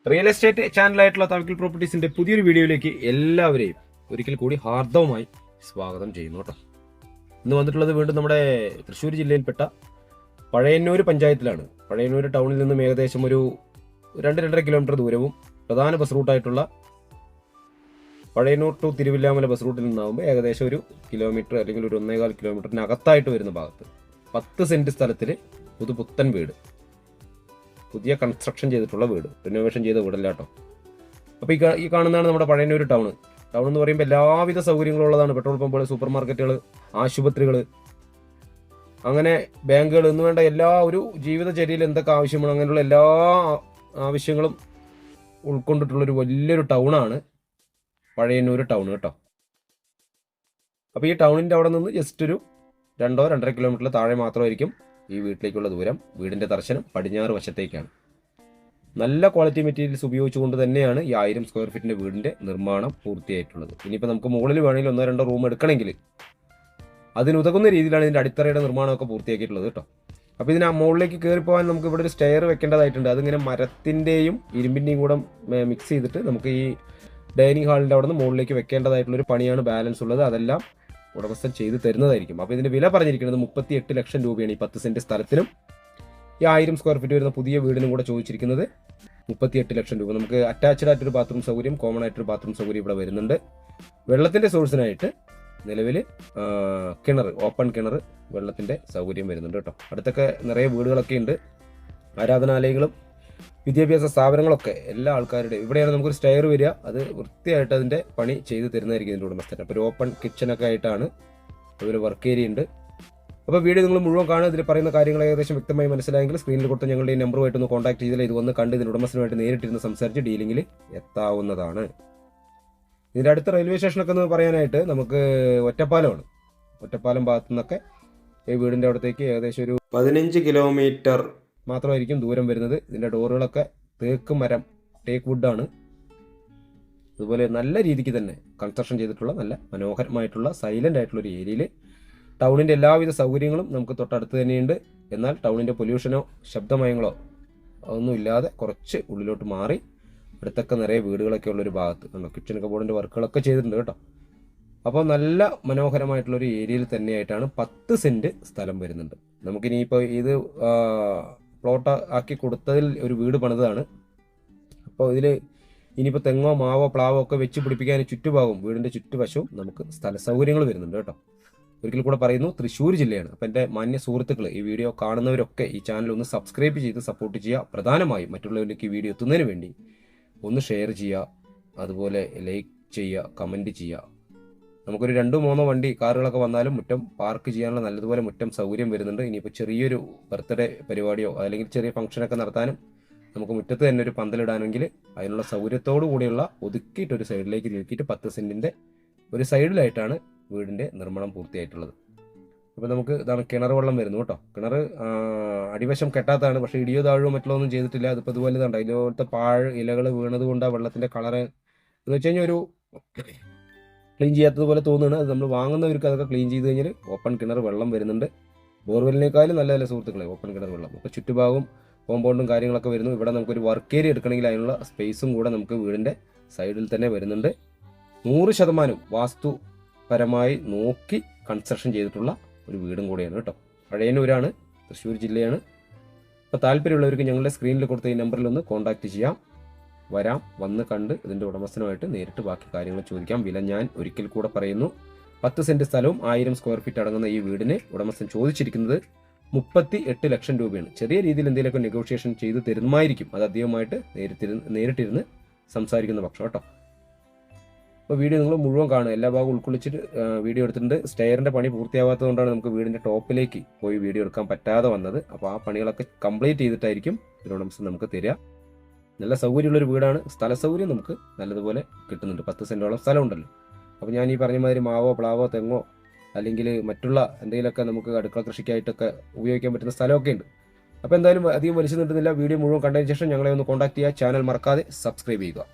Real estate ചാനലായിട്ടുള്ള Thavakkil പ്രോപ്പർട്ടീസിന്റെ പുതിയൊരു വീഡിയോയിലേക്ക് എല്ലാവരെയും ഒരിക്കൽ കൂടി ഹാർദവമായി സ്വാഗതം ചെയ്യുന്നു കേട്ടോ. ഇന്ന് വന്നിട്ടുള്ളത് വീണ്ടും നമ്മുടെ തൃശ്ശൂർ ജില്ലയിൽപ്പെട്ട പഴയന്നൂർ പഞ്ചായത്തിലാണ്. പഴയന്നൂർ ടൗണിൽ നിന്നും ഏകദേശം ഒരു 2-2.5 കിലോമീറ്റർ ദൂരവും പ്രധാന ബസ് റൂട്ടായിട്ടുള്ള പഴയന്നൂർ ടു തിരുവില്ലാമല ബസ് റൂട്ടിൽ നിന്നാകുമ്പോൾ ഏകദേശം ഒരു കിലോമീറ്റർ അല്ലെങ്കിൽ ഒരു 1.25 കിലോമീറ്ററിനകത്തായിട്ട് വരുന്ന ഭാഗത്ത് 10 സെന്റ് സ്ഥലത്തിൽ പുതുപുത്തൻ വീട്, പുതിയ കൺസ്ട്രക്ഷൻ ചെയ്തിട്ടുള്ള വീട്, റിനോവേഷൻ ചെയ്ത വീടല്ല കേട്ടോ. അപ്പോൾ ഈ കാണുന്നതാണ് നമ്മുടെ പഴയന്നൂർ ടൗൺ എന്ന് പറയുമ്പോൾ എല്ലാവിധ സൗകര്യങ്ങളും ഉള്ളതാണ്. പെട്രോൾ പമ്പുകൾ, സൂപ്പർ മാർക്കറ്റുകൾ, ആശുപത്രികൾ, അങ്ങനെ ബാങ്കുകൾ എന്ന് വേണ്ട എല്ലാ ഒരു ജീവിതചര്യയിൽ എന്തൊക്കെ ആവശ്യമാണ് അങ്ങനെയുള്ള എല്ലാ ആവശ്യങ്ങളും ഉൾക്കൊണ്ടിട്ടുള്ളൊരു വലിയൊരു ടൗണാണ് പഴയന്നൂർ ടൗൺ കേട്ടോ. അപ്പോൾ ഈ ടൗണിൻ്റെ അവിടെ നിന്ന് ജസ്റ്റ് ഒരു 2-2.5 കിലോമീറ്റർ താഴെ മാത്രമായിരിക്കും ഈ വീട്ടിലേക്കുള്ള ദൂരം. വീടിൻ്റെ ദർശനം പടിഞ്ഞാറ് വശത്തേക്കാണ്. നല്ല ക്വാളിറ്റി മെറ്റീരിയൽസ് ഉപയോഗിച്ചുകൊണ്ട് തന്നെയാണ് ഈ 1000 സ്ക്വയർ ഫീറ്റിൻ്റെ വീടിൻ്റെ നിർമ്മാണം പൂർത്തിയായിട്ടുള്ളത്. ഇനിയിപ്പോൾ നമുക്ക് മുകളിൽ വേണമെങ്കിൽ 1-2 റൂം എടുക്കണമെങ്കിൽ അതിനുതകുന്ന രീതിയിലാണ് ഇതിൻ്റെ അടിത്തറയുടെ നിർമ്മാണമൊക്കെ പൂർത്തിയാക്കിയിട്ടുള്ളത് കേട്ടോ. അപ്പോൾ ഇതിന് മുകളിലേക്ക് കയറിപ്പോകാൻ നമുക്ക് ഇവിടെ ഒരു സ്റ്റെയർ വെക്കേണ്ടതായിട്ടുണ്ട്. അതിങ്ങനെ മരത്തിൻ്റെയും ഇരുമ്പിൻ്റെയും കൂടെ മിക്സ് ചെയ്തിട്ട് നമുക്ക് ഈ ഡൈനിങ് ഹാളിൻ്റെ അവിടെ നിന്ന് മുകളിലേക്ക് വെക്കേണ്ടതായിട്ടുള്ളൊരു പണിയാണ് ബാലൻസ് ഉള്ളത്. അതെല്ലാം ഉടമസ്ഥൻ ചെയ്ത് തരുന്നതായിരിക്കും. അപ്പോൾ ഇതിൻ്റെ വില പറഞ്ഞിരിക്കുന്നത് 38 ലക്ഷം രൂപയാണ്. ഈ 10 സെൻറ്റ് സ്ഥലത്തിനും ഈ 1000 സ്ക്വയർ ഫീറ്റ് വരുന്ന പുതിയ വീടിനും കൂടെ ചോദിച്ചിരിക്കുന്നത് 38 ലക്ഷം രൂപ. നമുക്ക് അറ്റാച്ച്ഡ് ആയിട്ടൊരു ബാത്റൂം സൗകര്യം, കോമൺ ആയിട്ടൊരു ബാത്റൂം സൗകര്യം ഇവിടെ വരുന്നുണ്ട്. വെള്ളത്തിൻ്റെ സോഴ്സിനായിട്ട് നിലവിൽ കിണർ, ഓപ്പൺ കിണർ, വെള്ളത്തിൻ്റെ സൗകര്യം വരുന്നുണ്ട് കേട്ടോ. അടുത്തൊക്കെ നിറയെ വീടുകളൊക്കെ ഉണ്ട്, ആരാധനാലയങ്ങളും വിദ്യാഭ്യാസ സ്ഥാപനങ്ങളൊക്കെ എല്ലാ ആൾക്കാരുടെയും. ഇവിടെയാണ് നമുക്കൊരു സ്റ്റെയർ വരിക. അത് വൃത്തിയായിട്ട് അതിൻ്റെ പണി ചെയ്ത് തരുന്നതായിരിക്കും ഇതിൻ്റെ ഉടമസ്ഥൻ. അപ്പോൾ ഒരു ഓപ്പൺ കിച്ചണൊക്കെ ആയിട്ടാണ്, അതുപോലെ വർക്ക് ഏരിയ ഉണ്ട്. അപ്പോൾ വീഡിയോ നിങ്ങൾ മുഴുവൻ കാണുക. ഇതിൽ പറയുന്ന കാര്യങ്ങൾ ഏകദേശം വ്യക്തമായി മനസ്സിലായെങ്കിൽ സ്ക്രീനിൽ കൊടുത്ത് ഞങ്ങളുടെ ഈ നമ്പറുമായിട്ടൊന്ന് കോൺടാക്ട് ചെയ്താൽ ഇത് വന്ന് കണ്ട് ഇതിൻ്റെ ഉടമസ്ഥനുമായിട്ട് നേരിട്ടിരുന്ന് സംസാരിച്ച് ഡീലിങ്ങിൽ എത്താവുന്നതാണ്. ഇതിൻ്റെ അടുത്ത റെയിൽവേ സ്റ്റേഷനൊക്കെ എന്ന് പറയാനായിട്ട് നമുക്ക് ഒറ്റപ്പാലമാണ്. ഒറ്റപ്പാലം ഭാഗത്തു നിന്നൊക്കെ ഈ വീടിൻ്റെ അവിടത്തേക്ക് ഏകദേശം ഒരു 15 കിലോമീറ്റർ മാത്രമായിരിക്കും ദൂരം വരുന്നത്. ഇതിൻ്റെ ഡോറുകളൊക്കെ തേക്ക് മരം, ടേക്ക് വുഡാണ്. അതുപോലെ നല്ല രീതിക്ക് തന്നെ കൺസ്ട്രക്ഷൻ ചെയ്തിട്ടുള്ള നല്ല മനോഹരമായിട്ടുള്ള സൈലൻ്റ് ആയിട്ടുള്ള ഒരു ഏരിയയിൽ ടൗണിൻ്റെ എല്ലാവിധ സൗകര്യങ്ങളും നമുക്ക് തൊട്ടടുത്ത് തന്നെയുണ്ട്. എന്നാൽ ടൗണിൻ്റെ പൊല്യൂഷനോ ശബ്ദമയങ്ങളോ അതൊന്നും ഇല്ലാതെ കുറച്ച് ഉള്ളിലോട്ട് മാറി അടുത്തൊക്കെ നിറയെ വീടുകളൊക്കെ ഉള്ളൊരു ഭാഗത്ത് കണ്ടോ, കിച്ചൺ കബോർഡിൻ്റെ വർക്കുകളൊക്കെ ചെയ്തിട്ടുണ്ട് കേട്ടോ. അപ്പോൾ നല്ല മനോഹരമായിട്ടുള്ളൊരു ഏരിയയിൽ തന്നെയായിട്ടാണ് 10 സെൻറ്റ് സ്ഥലം വരുന്നുണ്ട്. നമുക്കിനിയിപ്പോൾ ഇത് പ്ലോട്ട് ആക്കി കൊടുത്തതിൽ ഒരു വീട് പണിതാണ്. അപ്പോൾ ഇതിൽ ഇനിയിപ്പോൾ തെങ്ങോ മാവോ പ്ലാവോ ഒക്കെ വെച്ച് പിടിപ്പിക്കാൻ ചുറ്റുഭാഗവും വീടിൻ്റെ ചുറ്റുവശവും നമുക്ക് സ്ഥല സൗകര്യങ്ങൾ വരുന്നുണ്ട് കേട്ടോ. ഒരിക്കൽ കൂടെ പറയുന്നു, തൃശ്ശൂർ ജില്ലയാണ്. അപ്പോൾ എൻ്റെ മാന്യ സുഹൃത്തുക്കൾ, ഈ വീഡിയോ കാണുന്നവരൊക്കെ ഈ ചാനൽ ഒന്ന് സബ്സ്ക്രൈബ് ചെയ്ത് സപ്പോർട്ട് ചെയ്യുക. പ്രധാനമായും മറ്റുള്ളവരിലേക്ക് ഈ വീഡിയോ എത്തുന്നതിന് വേണ്ടി ഒന്ന് ഷെയർ ചെയ്യുക, അതുപോലെ ലൈക്ക് ചെയ്യുക, കമൻറ്റ് ചെയ്യുക. നമുക്കൊരു 2-3 വണ്ടി കാറുകളൊക്കെ വന്നാലും മുറ്റം പാർക്ക് ചെയ്യാനുള്ള നല്ലതുപോലെ മുറ്റം സൗകര്യം വരുന്നുണ്ട്. ഇനിയിപ്പോൾ ചെറിയൊരു ബർത്ത്ഡേ പരിപാടിയോ അല്ലെങ്കിൽ ചെറിയ ഫംഗ്ഷനൊക്കെ നടത്താനും നമുക്ക് മുറ്റത്ത് തന്നെ ഒരു പന്തലിടാനെങ്കിൽ അതിനുള്ള സൗകര്യത്തോടു കൂടിയുള്ള ഒതുക്കിയിട്ടൊരു സൈഡിലേക്ക് നീക്കിയിട്ട് 10 സെൻറ്റിൻ്റെ ഒരു സൈഡിലായിട്ടാണ് വീടിൻ്റെ നിർമ്മാണം പൂർത്തിയായിട്ടുള്ളത്. അപ്പോൾ നമുക്ക് ഇതാണ് കിണർ വെള്ളം വരുന്നു കേട്ടോ. കിണർ അടിവശം കെട്ടാത്തതാണ്, പക്ഷേ ഇടിയോ താഴോ മറ്റുള്ളതൊന്നും ചെയ്തിട്ടില്ല. അതിപ്പോൾ ഇതുപോലെ ഇതുണ്ട്, അതിലോട്ട് ഇലകൾ വീണത് കൊണ്ട് ആ വെള്ളത്തിൻ്റെ കളറ് എന്ന് വെച്ച് കഴിഞ്ഞാൽ ഒരു ക്ലീൻ ചെയ്യാത്തതുപോലെ തോന്നുകയാണ്. അത് നമ്മൾ വാങ്ങുന്നവർക്ക് അതൊക്കെ ക്ലീൻ ചെയ്ത് കഴിഞ്ഞാൽ ഓപ്പൺ കിണർ വെള്ളം വരുന്നുണ്ട്. ബോർവെല്ലിനേക്കാളും നല്ല സുഹൃത്തുക്കളെ ഓപ്പൺ കിണർ വെള്ളം. അപ്പോൾ ചുറ്റുഭാഗവും കോമ്പൗണ്ടും കാര്യങ്ങളൊക്കെ വരുന്നു. ഇവിടെ നമുക്കൊരു വർക്ക് ഏരിയ എടുക്കണമെങ്കിൽ അതിനുള്ള സ്പേസും കൂടെ നമുക്ക് വീടിൻ്റെ സൈഡിൽ തന്നെ വരുന്നുണ്ട്. 100% വാസ്തുപരമായി നോക്കി കൺസ്ട്രക്ഷൻ ചെയ്തിട്ടുള്ള ഒരു വീടും കൂടെയാണ് കേട്ടോ. പഴയന്നൂരാണ്, തൃശ്ശൂർ ജില്ലയാണ്. അപ്പോൾ താല്പര്യമുള്ളവർക്ക് ഞങ്ങളുടെ സ്ക്രീനിൽ കൊടുത്ത ഈ നമ്പറിൽ ഒന്ന് കോൺടാക്റ്റ് ചെയ്യാം. വരാം, വന്ന് കണ്ട് ഇതിൻ്റെ ഉടമസ്ഥനുമായിട്ട് നേരിട്ട് ബാക്കി കാര്യങ്ങൾ ചോദിക്കാം. വില ഞാൻ ഒരിക്കൽ കൂടെ പറയുന്നു, 10 സെൻറ്റ് സ്ഥലവും 1000 സ്ക്വയർ ഫീറ്റ് അടങ്ങുന്ന ഈ വീടിന് ഉടമസ്ഥൻ ചോദിച്ചിരിക്കുന്നത് 38 ലക്ഷം രൂപയാണ്. ചെറിയ രീതിയിൽ എന്തെങ്കിലുമൊക്കെ നെഗോഷിയേഷൻ ചെയ്ത് തരുന്നതായിരിക്കും. അത് അധികമായിട്ട് നേരിട്ടിരുന്ന് സംസാരിക്കുന്ന പക്ഷം കേട്ടോ. അപ്പോൾ വീഡിയോ നിങ്ങൾ മുഴുവൻ കാണുക, എല്ലാ ഭാഗവും ഉൾക്കൊള്ളിച്ചിട്ട് വീഡിയോ എടുത്തിട്ടുണ്ട്. സ്റ്റെയറിൻ്റെ പണി പൂർത്തിയാവാത്തതുകൊണ്ടാണ് നമുക്ക് വീടിൻ്റെ ടോപ്പിലേക്ക് പോയി വീഡിയോ എടുക്കാൻ പറ്റാതെ വന്നത്. അപ്പോൾ ആ പണികളൊക്കെ കംപ്ലീറ്റ് ചെയ്തിട്ടായിരിക്കും ഇതിനുടമസ്ഥൻ നമുക്ക് തരിക. നല്ല സൗകര്യമുള്ളൊരു വീടാണ്. സ്ഥല സൗകര്യം നമുക്ക് നല്ലതുപോലെ കിട്ടുന്നുണ്ട്. 10 സെൻറ്റോളം സ്ഥലമുണ്ടല്ലോ. അപ്പോൾ ഞാൻ ഈ പറഞ്ഞ മാതിരി മാവോ പ്ലാവോ തെങ്ങോ അല്ലെങ്കിൽ മറ്റുള്ള എന്തെങ്കിലുമൊക്കെ നമുക്ക് അടുക്കള കൃഷിക്കായിട്ടൊക്കെ ഉപയോഗിക്കാൻ പറ്റുന്ന സ്ഥലമൊക്കെ ഉണ്ട്. അപ്പോൾ എന്തായാലും അധികം വലിച്ചു നീട്ടുന്നില്ല, വീഡിയോ മുഴുവൻ കണ്ടതിന് ശേഷം ഞങ്ങളെ ഒന്ന് കോൺടാക്ട് ചെയ്യുക. ചാനൽ മറക്കാതെ സബ്സ്ക്രൈബ് ചെയ്യുക.